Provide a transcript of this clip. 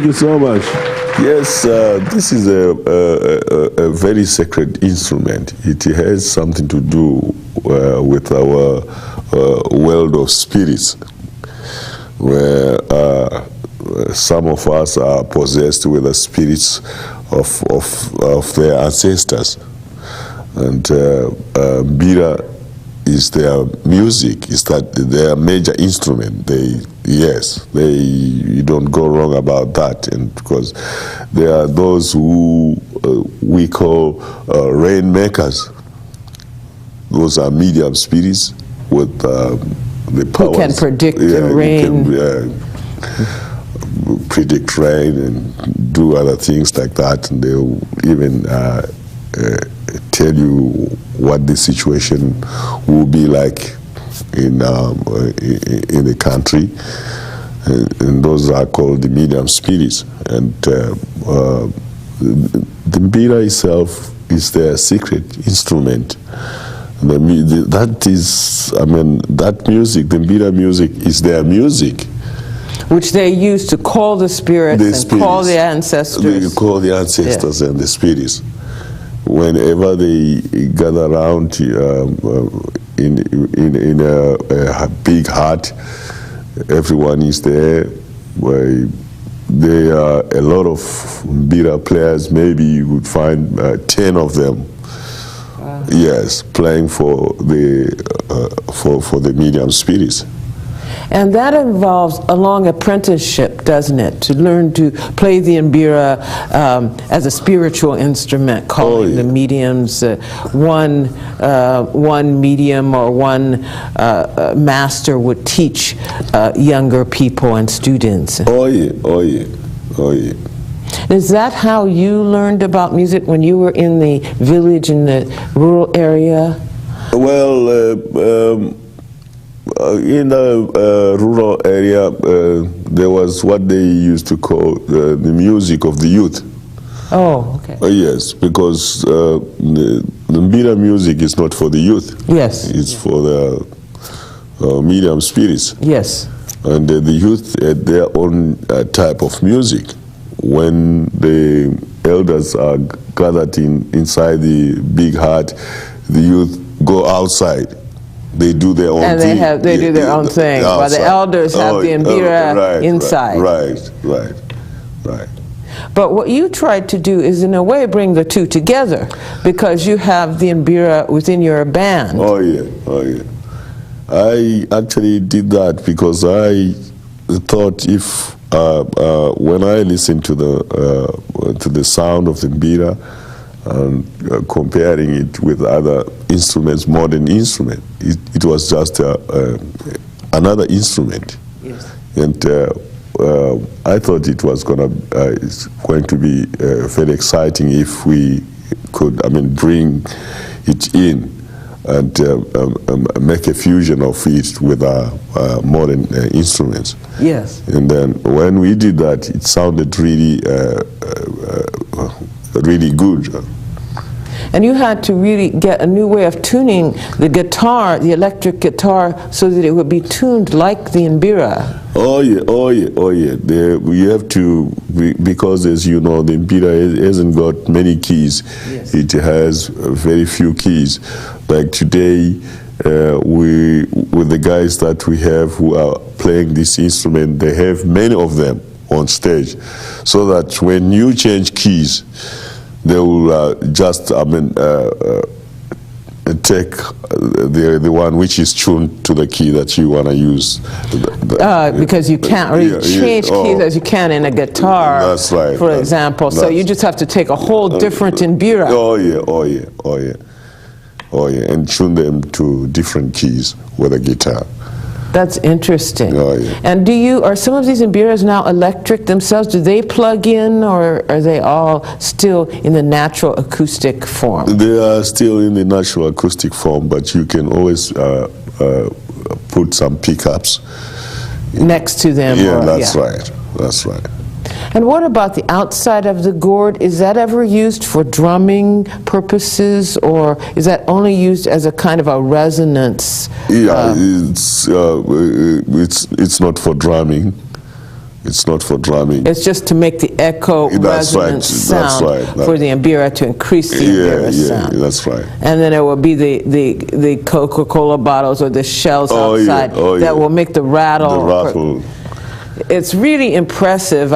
Thank you so much. Yes, this is a very sacred instrument. It has something to do with our world of spirits, where some of us are possessed with the spirits of their ancestors. And mbira is their music, is that their major instrument. You don't go wrong about that, and because there are those who we call rainmakers. Those are medium spirits with the powers. Who can predict the rain. Predict rain and do other things like that, and they'll even tell you what the situation will be like in the country, and those are called the medium spirits. And the mbira itself is their secret instrument. That is, I mean, that music, the mbira music, is their music, which they use to call the spirits, and call the ancestors. They call the ancestors and the spirits. Whenever they gather around in a big hut, everyone is there. Where there are a lot of mbira players. Maybe you would find 10 of them. Wow. Yes, playing for the medium spirits. And that involves a long apprenticeship, doesn't it? To learn to play the mbira as a spiritual instrument, calling the mediums. One medium or one master would teach younger people and students. Oh yeah. Is that how you learned about music when you were in the village, in the rural area? Well, in the rural area, there was what they used to call the music of the youth. Oh, okay. Yes, because the mbira music is not for the youth. Yes. It's for the medium spirits. Yes. And the youth had their own type of music. When the elders are gathered inside the big hut, the youth go outside. They do their own thing. And they do their own thing, while the elders have the mbira inside. Right. But what you tried to do is, in a way, bring the two together, because you have the mbira within your band. Oh yeah. I actually did that because I thought if when I listened to the sound of the mbira and comparing it with other instruments, modern instrument, it was just another instrument. Yes. And I thought it was it's going to be very exciting if we could, bring it in and make a fusion of it with our modern instruments. Yes. And then when we did that, it sounded really good. And you had to really get a new way of tuning the guitar, the electric guitar, so that it would be tuned like the mbira. Oh yeah. We have to, because as you know, the mbira hasn't got many keys. Yes. It has very few keys. Like today, with the guys that we have who are playing this instrument, they have many of them on stage, so that when you change keys, they will just take the one which is tuned to the key that you want to use. Because you can't really change keys as you can in a guitar. That's right. For example, so you just have to take a whole different mbira. Oh yeah, and tune them to different keys with a guitar. That's interesting. Oh, yeah. And are some of these mbiras now electric themselves? Do they plug in, or are they all still in the natural acoustic form? They are still in the natural acoustic form, but you can always put some pickups next to them. Yeah, that's right. And what about the outside of the gourd? Is that ever used for drumming purposes, or is that only used as a kind of a resonance? Yeah, it's not for drumming. It's not for drumming. It's just to make the echo That's right, resonance that's sound right. for the mbira, to increase the mbira sound. That's right. And then there will be the Coca-Cola bottles or the shells outside that will make the rattle. The rattle. It's really impressive.